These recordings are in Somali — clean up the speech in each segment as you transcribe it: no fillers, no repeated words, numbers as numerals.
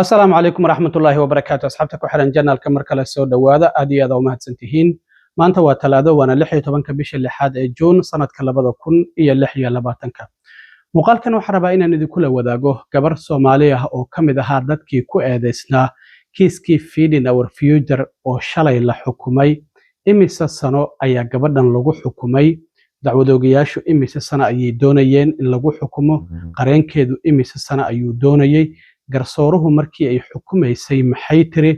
السلام عليكم ورحمة الله وبركاته. أصحابتك وحرن جنال كمر كلا سود وهذا أدي هذا وما هتسنتهين ما أنت وتلاذا وأنا لحية طبعا كبيش اللي حاد جون سنة كلا بدو كن إيه اللحية لباتنك مقال كانوا حربائنا إن ذي كله وذاقه كبر الصومالية أو كم إذا هادت كي كو إدسنا كيف فيدين أو فيوجر أو شلي الحكومي إمس السنة أي قبضنا لجو حكومي دعوة جياشو إمس السنة أي دونيين إن لجو حكومه قرين كيدو إمس السنة أي دونيين garsooruhu markii ay xukumaysay maxay tiri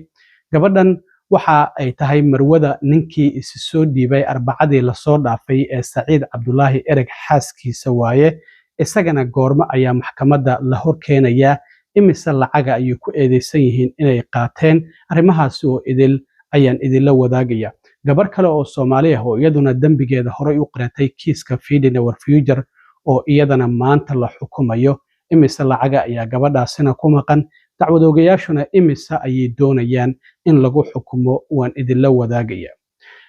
gabadhan waxa ay tahay marwada ninkii isi soo dhiibay arbacadii la soo dhaafay ee Saciid Cabdullaahi Ereg xaaskiisa waaye isagana goorma ayaa maxkamadda la hor keenaya imise lacaga ay ku eedeysan yihiin inay qaateen arrimahaas oo ayaan idinla wadaagaya gabar kale oo Soomaali ah oo iyaduna dambigeeda hore u qiratay kiiska Feeding Our Future oo iyadana maanta la xukumayo imise lacaga ayaa gabadhaasina ku maqan dacwadoogayaashuna imise ayay doonayaan in lagu xukumo waan idinla wadaagaya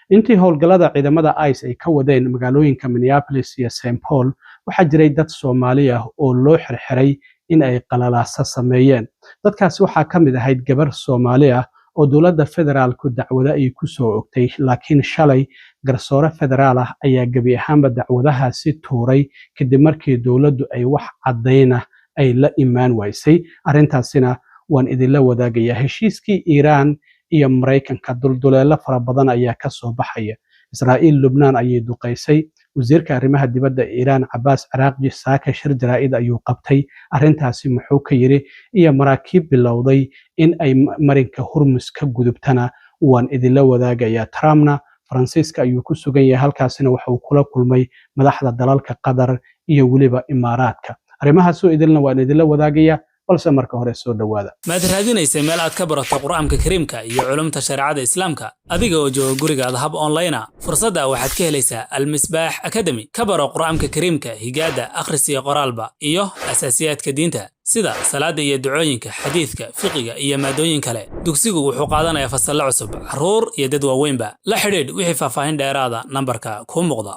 intii howlgallada ciidamada ICE ay ka wadeen magaalooyinka Minneapolis iyo St. Paul waxaa jiray dad Soomaali ah oo loo xirxiray in ay qalalaasa sameeyeen dadkaas waxaa ka mid ahayd gabar Soomaali ah oo dowladda federaalku dacwada ay ku soo ogtay laakiin shalay garsoore federaal ah ayaa gabi ahaanba dacwadahaasi tuuray kadib markii dowladdu ay wax cadayna ay la imaan waysay arrintaasina waan idinla wadaagaya heshiiskii Iiraan iyo Mareykanka dulduleelo fara badan ayaa ka soo baxaya Israa'iil Lubnaan ayay duqeysay wasiirka arrimaha dibadda Iiraan Abbas Araghchi saaka shir jaraa'id ayuu qabtay arrintaasi muxuu ka yiri iyo maraakiib bilowday in ay marinka Hormuz ka gudubtana waan idinla wadaagaya Trumpna Faransiiska ayuu ku sugan yahay halkaasina waxa uu kula kulmay madaxda dalalka Qatar iyo waliba Imaaraadka arrimahaas oo idilna waan idinla wadaagaya balse marka hore soo dhawaada maad raadinaysa meel aad ka barato quraanka kariimka iyo culumta shariicada islaamka adiga oo jooga gurigaada hab online ah fursadda waxaad ka helaysaa Al-Misbaax Academy ka baro quraanka kariimka higaada akhris iyo qoraalba iyo asaasiyaadka diinta sida salaada iyo ducooyinka xadiiska fiqiga iyo maadooyin kale dugsigu wuxuu qaadanayaa fasal cusub caruur iyo dad waaweynba la xiriir wixii faahfaahin dheeraada nambarka ku muuqda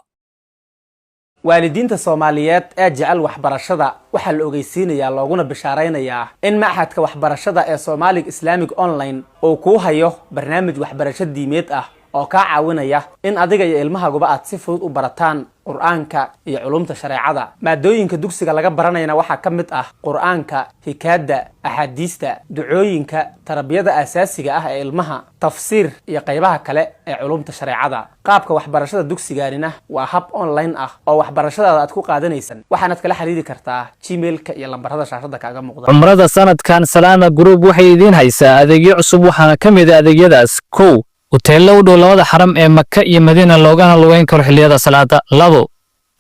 waalidiinta Soomaaliyeed ee jecel waxbarashada waxa la ogeysiinayaa looguna bishaareynayaa in maxadka waxbarashada ee Somali Islamic Online oo ku hayo barnaamij waxbarasho diimeed ah oo ka caawinaya in adiga iyo ilmahaaguba aad si fudud u barataan quraanka iyo culumta shariicada maadooyinka dugsiga laga baranayna waxa ka mid ah quraanka hikaada ahadiista ducooyinka tarbiyada asaasiga ah ee ilmaha tafsiir iyo qaybaha kale ee culumta shariicada qaabka waxbarashada dugsigaanina waa hab online ah oo waxbarashada aad ku qaadanaysan waxaad kala xiriiri kartaa gmailka iyo lambarada shaashada kaaga muuqda umrada sanadkan Salana Group waxay idin haysaa adeegyo cusub waxaana ka mid ah adeegyadaas kow hoteello u dhow labada xaram ee Makka iyo Madiina loogana lugeyn karo xilliyada salaada labo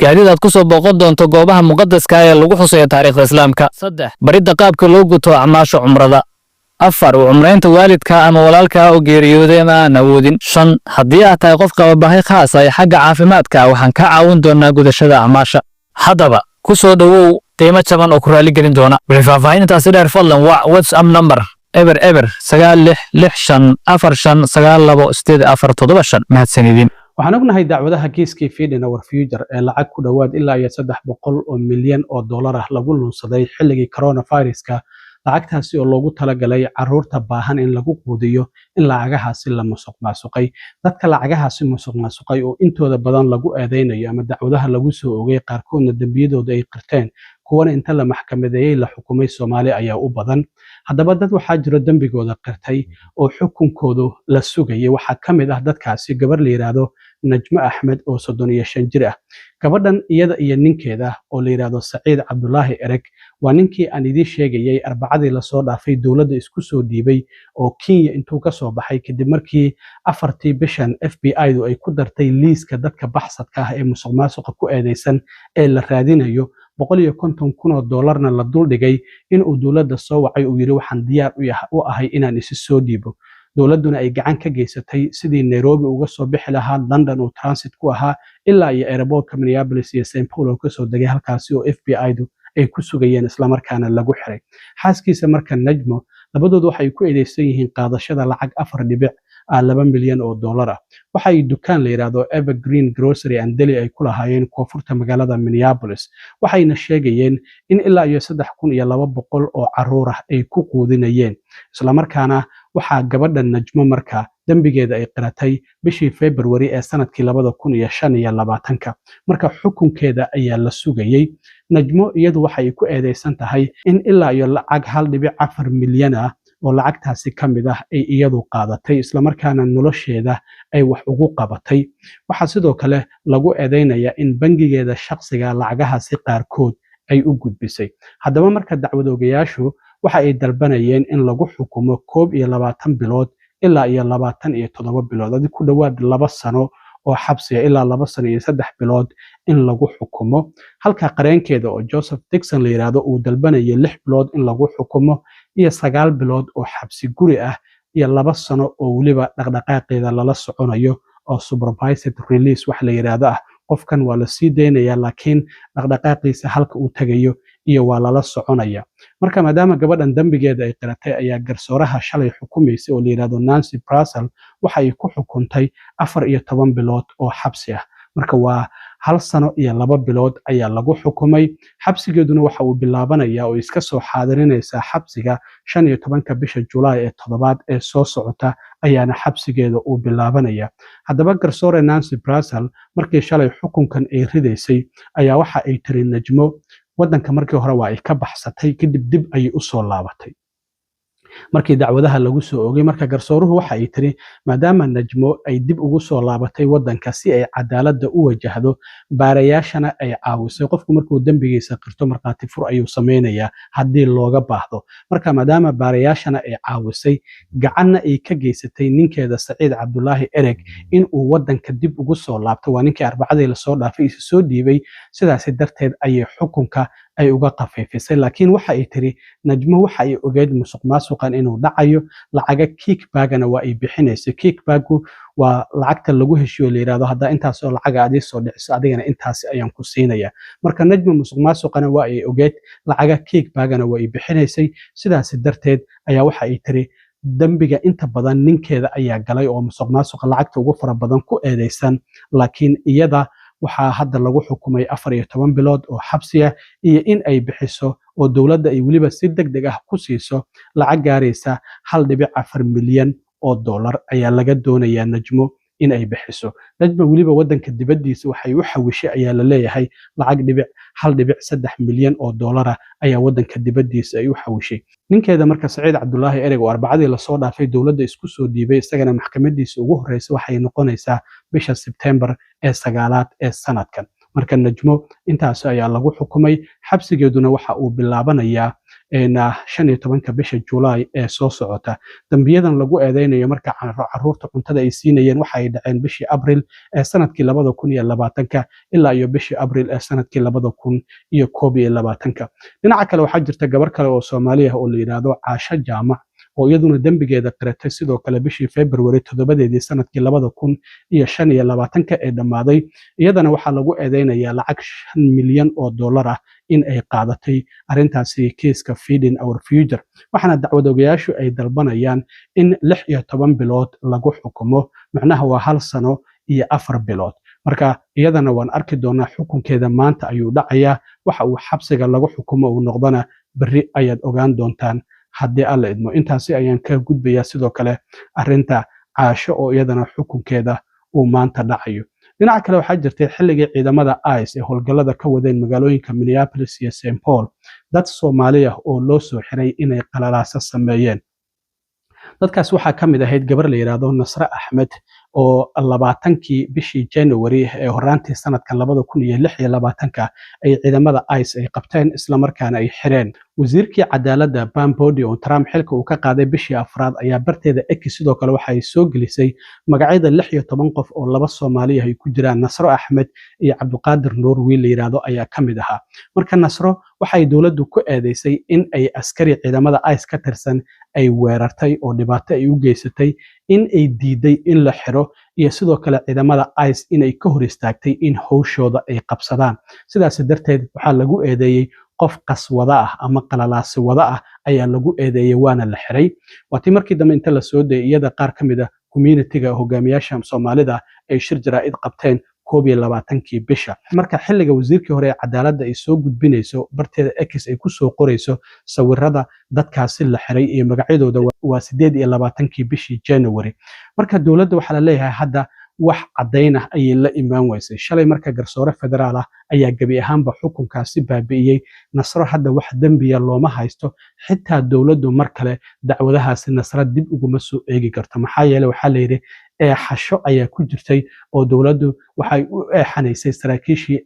gaadiid aad ku soo booqan doonto goobaha muqaddaska ah ee lagu xusayo taariikhda islaamka saddex baridda qaabka loo guto acmaasha umrada afar umreynta waalidka ama walaalka oo geeriyooday ama aan awoodin shan haddii aad tahay qof qaba baahi khaas ah xagga caafimaadka waxaan ka caawin doonaa gudashada acmaasha haddaba ku soo dhawow qiimo jaban oo ku raali gelin doona wixii faahfaahintaasi dheer fadlan WhatsApp number eber 96454927 mahadsanidin waxaan ognahay dacwadaha kiiskii Feeding Our Future ee lacag ku dhawaad ilaa 300 milyan oo dollar ah lagu lunsaday xilligii coronavirus-ka lacagtaasi oo loogu talagalay caruurta baahan in lagu quudiyo in lacagahaasi la musuqmaasuqay dadka lacagahaasi musuqmaasuqay oo intooda badan lagu eedeynayo ama dacwadaha lagu soo oogay qaarkoodna dambiyadooda ay qirteen kuwana inta la maxkamadeeyay la xukumay Soomaali ayaa u badan haddaba dad waxaa jira dambigooda qirtay oo xukunkoodu la sugayay waxaa ka mid ah dadkaasi gabar la yiraahdo Najma Ahmed oo 35 jir ah gabadhan iyada iyo ninkeeda oo la yiraahdo Saciid Cabdullaahi Ereg waa ninkii aan idin sheegayay arbacadii la soo dhaafay dowladda isku soo dhiibay oo Kenya intuu ka soo baxay kadib markii afartii bishan FBI-du ay ku dartay liiska dadka baxsadka ah ee musuqmaasuqa ku eedeysan ee la raadinayo $150,000 la dul dhigay in uu dowladda soo wacay uu yiri waxaan diyaar u ahay inaan isi soo dhiibo dowladduna ay gacan ka geysatay sidii Nairobi uga soo bixi lahaa London oo transit ku ahaa ilaa iyo airportka Minneapolis iyo St. Paul oo ka soo degay halkaasi oo FBI-du ay ku sugayeen isla markaana lagu xiray xaaskiisa marka Najmo labadoodu waxay ku eedeysan yihiin qaadashada lacag 2 milyan oo dollar ah. waxa ay dukaan la yiraahdo Evergreen Grocery and Deli ay ku lahaayeen koonfurta magaalada Minneapolis. waxayna sheegayeen in ilaa iyo 3,200 oo caruur ah ay ku quudinayeen. isla markaana waxaa gabadha Najmo markaa dambigeeda ay qiratay bishii February ee sanadkii 2025. marka xukunkeeda ayaa la sugayay. Najmo iyadu waxa ay ku eedeysan tahay in ilaa iyo lacag 1.4 milyan ah oo lacagtaasi ka mid ah ay iyadu qaadatay, isla markaana nolosheeda ay wax ugu qabatay. waxaa sidoo kale lagu eedeynayaa in bangigeeda shaqsiga lacagahaasi qaarkood ay u gudbisay. haddaba marka dacwadoogayaashu waxa ay dalbanayeen in lagu xukumo 21 bilood ilaa iyo 27 bilood, adi ku dhowaad 2 sano oo xabsiga ilaa 2 sano iyo 3 bilood in lagu xukumo. halka qareenkeeda oo Joseph Dixon la yiraahdo uu dalbanayo 6 bilood in lagu xukumo iyo 9 bilood oo xabsi guri ah iyo 2 sano oo waliba dhaqdhaqaaqeeda lala soconayo oo supervised release wax la yiraahdo ah. qofkan waa la sii deynayaa laakiin dhaqdhaqaaqiisa halka uu tagayo iyo waa lala soconaya. marka maadaama gabadhan dambigeeda ay qiratay ayaa garsooraha shalay xukumaysay oo la yiraahdo Nancy Pelosi waxa ay ku xukuntay 14 bilood oo xabsi ah. marka waa 1 sano iyo 2 bilood ayaa lagu xukumay. xabsigeeduna waxa uu bilaabanayaa oo iska soo xaadirinaysaa xabsiga 15 bisha July ee 7 ee soo socota ayaana xabsigeeda uu bilaabanaya. haddaba garsoore Nancy Pelosi markii shalay xukunkan ay ridaysay ayaa waxa ay tiri Najmo wadanka markii hore waa ay ka baxsatay kadib dib ay u soo laabatay. markii dacwadaha lagu soo oogay marka garsooruhu waxa ay tiri maadaama Najmo ay dib ugu soo laabatay wadanka si ay cadaaladda u wajahdo, baarayaashana ay caawisay. qofku markuu dambigiisa qirto markhaati fur ayuu sameynayaa haddii looga baahdo. marka maadaama baarayaashana ay caawisay, gacanna ay ka geysatay ninkeeda Saciid Cabdulaahi Ereg in uu wadanka dib ugu soo laabto, waa ninkii Arbacadii la soo dhaafay isu soo dhiibay, sidaas darteed ayay xukunka ay uga qafiifisay. laakiin waxa ay tiri Najmo waxa ay ogeyd musuqmaasuqan inuu dhacayo, lacaga kickbagana waa ay bixinaysay. kickbagu waa lacagta lagu heshiyo la yiraahdo hadda intaas oo lacag aad soo dhiciso adigana intaas ayaan ku siinaya. marka Najmo musuqmaasuqana waa ay ogeyd, lacaga kickbagana waa ay bixinaysay. sidaas darteed ayaa waxa ay tiri dambiga inta badan ninkeeda ayaa galay oo musuqmaasuqa lacagta ugu fara badan ku eedeysan, laakiin iyada waxaa hadda lagu xukumay 14 bilood oo xabsi ah iyo in ay bixiso oo dowladda ay waliba si degdeg ah ku siiso lacag gaaraysa 1.4 milyan oo dollar ayaa laga doonayaa Najmo in ay bixiso. Najmo waliba wadanka dibadiisa waxay u xawishay ayaa la leeyahay lacag 1.3 milyan oo dollar ayaa wadanka dibadiisa ay u xawishay. ninkeeda marka Saciid Cabdulaahi Ereg oo Arbacadii la soo dhaafay dowladda isku soo dhiibay, isagana maxkamadiisa ugu horeysay waxay noqonaysaa bisha September ee 9aad ee sanadkan. marka Najmo intaas ayaa lagu xukumay. xabsigeeduna waxa uu bilaabanayaa 15 bisha July ee soo socota. dambiyadan lagu eedeynayo marka caruurta cuntada ay siinayeen waxa ay dhaceen bishii April ee sanadkii 2020 ilaa iyo bishii April ee sanadkii 2021. dhinaca kale waxaa jirta gabar kale oo Soomaali ah oo la yiraahdo Caasha Jaamac oo iyaduna dambigeeda qiratay sidoo kale bishii February 7 sanadkii 2025 ee dhamaaday. iyadana waxaa lagu eedeynayaa lacag 5 milyan oo dollar ah in ay qaadatay arintaasi kiiska Feeding Our Future. waxaana dacwadoogayaashu ay dalbanayaan in 16 bilood lagu xukumo, macnaha waa 1 sano iyo 4 bilood. marka iyadana waan arki doonaa xukunkeeda maanta ayuu dhacayaa. waxa uu xabsiga lagu xukumo uu noqdana berri ayaad ogaan doontaan haddii alla idmo. intaasi ayaan ka gudbayaa sidoo kale arinta Caasho oo iyadana xukunkeeda uu maanta dhacayo. dhinaca kale waxaa jirtay xilligii ciidamada ICE ee howlgallada ka wadeen magaalooyinka Minneapolis iyo St. Paul dad Soomaali ah oo loo soo xiray inay qalalaasa sameeyeen. dadkaas waxaa ka mid ahayd gabar la yiraahdo Nasra Axmed oo 20kii bishii January ee horaantii sanadkan 2026 ay ciidamada ICE ay qabteen isla markaana ay xireen. wasiirkii cadaaladda Pam Bondi oo Trump xilka uu ka qaaday bishii afraad ayaa barteeda X sidoo kale waxa ay soo gelisay magacyada 16 qof oo 2 Soomaali ah ay ku jiraan Nasro Axmed iyo Cabdiqaadir Nuur wiil la yiraahdo ayaa ka mid ahaa. marka Nasro waxay dowladdu ku eedeysay in ay askari ciidamada ICE ka tirsan ay weerartay oo dhibaato ay u geysatay, in ay diiday in la xiro iyo sidoo kale ciidamada ICE inay ka hor istaagtay in howshooda ay qabsadaan. sidaas darteed waxaa lagu eedeeyay qof qaswada ah ama qalalaasi wada ah ayaa lagu eedeeyay waana la xiray. waatii markii dambe inta la soo dayay iyada qaar ka mid ah communitiga hogaamiyaasha Soomaalida ay shir jaraa'id qabteen 21kii bisha marka xilliga wasiirkii hore ee cadaaladda ay soo gudbinayso barteeda X ay ku soo qorayso sawirada dadkaasi la xiray iyo magacyadooda waa 28kii bishii January marka dowladda waxa la leeyahay hadda wax cadayn ah ayay la imaan weysay shalay marka garsoore federaal ah ayaa gabi ahaanba xukunkaasi baabi'iyay Nasro hadda wax dambiya looma haysto xitaa dowladdu mar kale dacwadahaasi Nasro dib uguma soo eegi karto maxaa yeelay waxa la yiri xasho ayaa ku jirtay oo dowladdu waxay u eexanaysay saraakiishii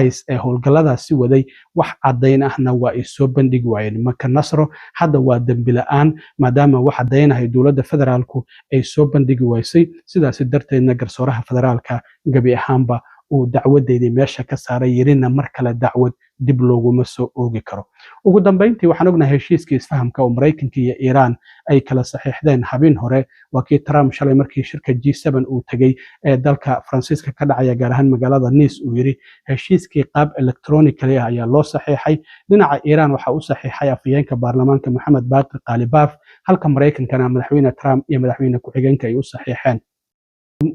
ICE ee howlgalladaasi waday wax cadayn ahna waa ay soo bandhigi waayeen marka Nasro hadda waa dambi la'aan maadaama wax cadaynahay dowladda federaalku ay soo bandhigi waysay sidaas darteedna garsooraha federaalka gabi ahaanba uu dacwadeedii meesha ka saaray yirina mar kale dacwad dib looguma soo oogi karo ugu dambeyntii waxaan ognahay heshiiskii isfahamka oo Mareykanka iyo Iran ay kala saxiixdeen habeen hore waa kii Trump shalay markii shirka G7 uu tagay ee dalka Faransiiska ka dhacaya gaar ahaan magaalada Nice uu yiri heshiiskii qaab electronically ayaa loo saxiixay dhinaca Iran waxa uu saxiixay afhayeenka baarlamaanka Mohamed Baqir Qalibaf halka Mareykankana madaxweyne Trump iyo madaxweyne ku-xigeenka ay u saxiixeen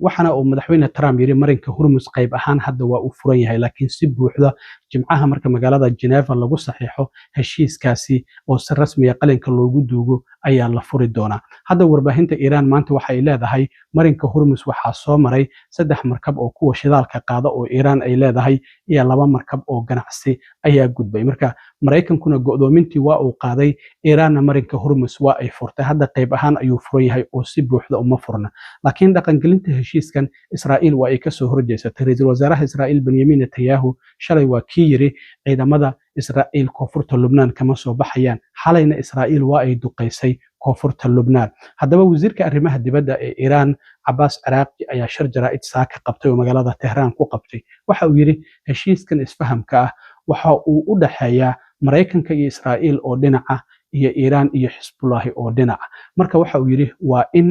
waxana uu madaxweyne Trump yiri marinka Hormuz qayb ahaan hadda waa uu furan yahay laakiin si buuxda jimcaha marka magaalada Geneva lagu saxiixo heshiiskaasi oo si rasmi ah qalinka loogu duugo ayaa la furi doonaa hadda warbaahinta Iran maanta waxa ay leedahay marinka Hormuz waxa soo maray 3 markab oo kuwa shidaalka qaada oo Iran ay leedahay iyo 2 markab oo ganacsi ayaa gudbay marka Mareykankuna go'doomintii waa uu qaaday Iranna marinka Hormuz waa ay furtay hadda qayb ahaan ayuu furan yahay oo si buuxda uma furna laakiin dhaqangelinta heshiiskan Israa'iil waa ay ka soo horjeesatay ra'iisul wasaaraha Israa'iil Benjamin Netanyahu shalay waa kii yiri ciidamada Israa'iil koonfurta Lubnaan kama soo baxayaan xalayna Israa'iil waa ay duqeysay koonfurta Lubnaan haddaba wasiirka arrimaha dibadda ee Iran Abbas Araghchi ayaa shir jaraa'id saaka qabtay oo magaalada Tehran ku qabtay waxa uu yiri heshiiskan isfahamka ah waxa uu u dhaxeeyaa Mareykanka iyo Israa'iil oo dhinaca iyo Iran iyo Hezbollah oo dhinaca marka waxa uu yiri waa in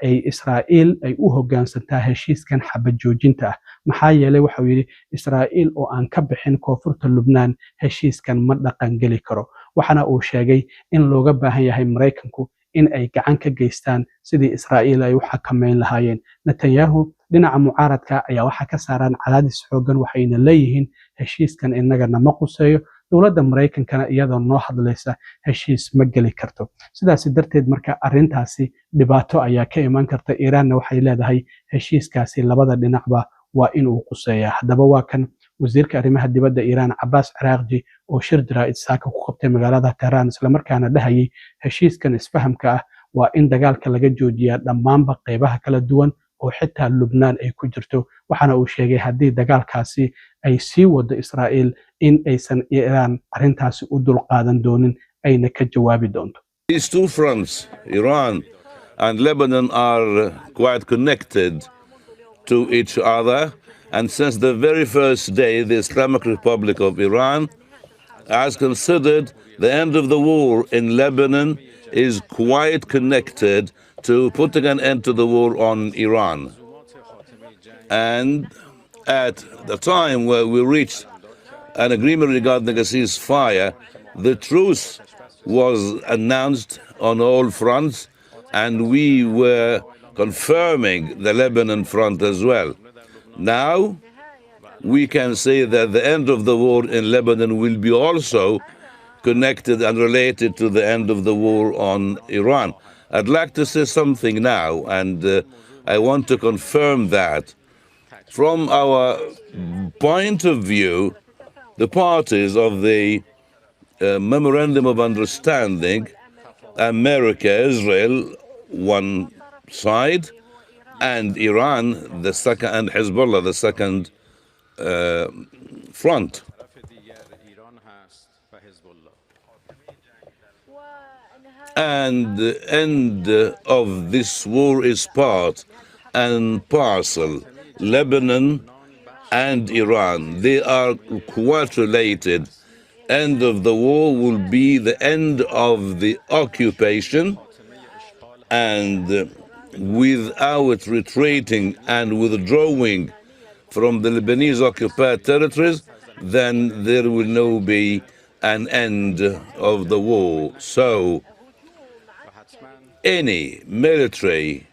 ay Israa'iil ay u hoggaansantaa heshiiskan xabad joojinta ah maxaa yeelay waxa uu yiri Israa'iil oo aan ka bixin koonfurta Lubnaan heshiiskan ma dhaqan gali karo waxana uu sheegay in looga baahan yahay Mareykanku in ay gacan ka geystaan sidii Israa'iil ay u xakameyn lahaayeen Netanyahu dhinaca mucaaradka ayaa waxa ka saaran cadaadis xoogan waxayna leeyihiin heshiiskan inaga nama quseeyo dowladda Mareykankana iyadoo noo hadlaysa heshiis ma gali karto sidaas darteed marka arintaasi dhibaato ayaa ka iman karta Iranna waxay leedahay heshiiskaasi labada dhinacba waa in uu quseeyaa haddaba waa kan wasiirka arrimaha dibadda Iran Abbas Araghchi oo shir jaraa'id saaka ku qabtay magaalada Tehran isla markaana dhahayay heshiiskan isfahamka ah waa in dagaalka laga joojiyaa dhammaanba qaybaha kala duwan oo xitaa Lubnaan ay ku jirto waxana uu sheegay haddii dagaalkaasi ay sii wado Israa'iil in aysan Iran arintaasi u dulqaadan doonin ayna ka jawaabi doonto These two fronts, Iran and Lebanon, are quite connected to each other. And since the very first day, the Islamic Republic of Iran has considered the end of the war in Lebanon is quite connected to putting an end to the war on Iran. And at the time where we reached an agreement regarding a ceasefire, the truce was announced on all fronts, and we were confirming the Lebanon front as well. Now, we can say that the end of the war in Lebanon will be also connected and related to the end of the war on Iran. I'd like to say something now, and I want to confirm that. From our point of view, the parties of the Memorandum of Understanding, America, Israel, one side, and Iran, the second, and Hezbollah, the second front. And the end of this war is part and parcel. Lebanon and Iran, they are quite related. End of the war will be the end of the occupation, and without retreating and withdrawing from the Lebanese occupied territories, then there will not be an end of the war. So any military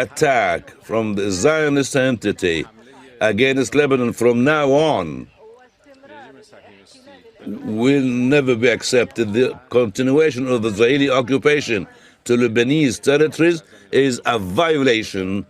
attack from the Zionist entity against Lebanon from now on will never be accepted. The continuation of the Israeli occupation to Lebanese territories is a violation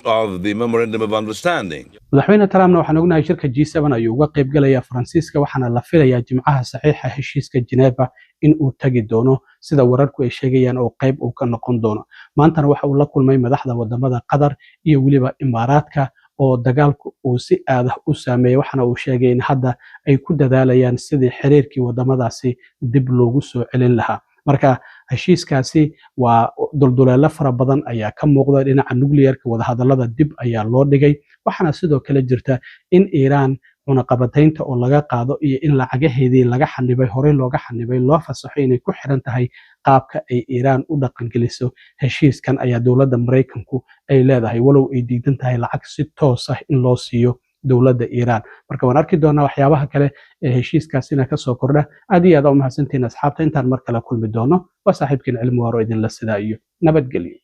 of the Memorandum of Understanding. madaxweyne Trumpna waxaan ognahay shirka G7 ayuu uga qayb galayaa Faransiiska waxaana la filayaa jimcaha saxiixa heshiiska Geneva in uu tagi doono sida wararku ay sheegayaan oo qayb uu ka noqon doono maantana waxa uu la kulmay madaxda wadamada Qatar iyo waliba Imaaraadka oo dagaalku uu si aad ah u saameeyay waxaana uu sheegay in hadda ay ku dadaalayaan sidii xiriirkii wadamadaasi dib loogu soo celin lahaa marka heshiiskaasi waa dulduleelo fara badan ayaa ka muuqda dhinaca nuclearka wadahadalada dib ayaa loo dhigay waxaana sidoo kale jirta in Iran cunaqabataynta oo laga qaado iyo in lacagaheedii laga xanibay hore looga xanibay loo fasaxay inay ku xiran tahay qaabka ay Iran u dhaqan geliso heshiiskan ayaa dowladda Mareykanku ay leedahay walow ay diidan tahay lacag si toos ah in loo siiyo dowladda Iran marka waan arki doonaa waxyaabaha kale ee heshiiskaasina ka soo kordha aad iyo aad u mahadsantiin asxaabta intaan mar kale kulmi doono waa saaxiibkiin cilmi waaro idin la sidaa iyo nabadgelyo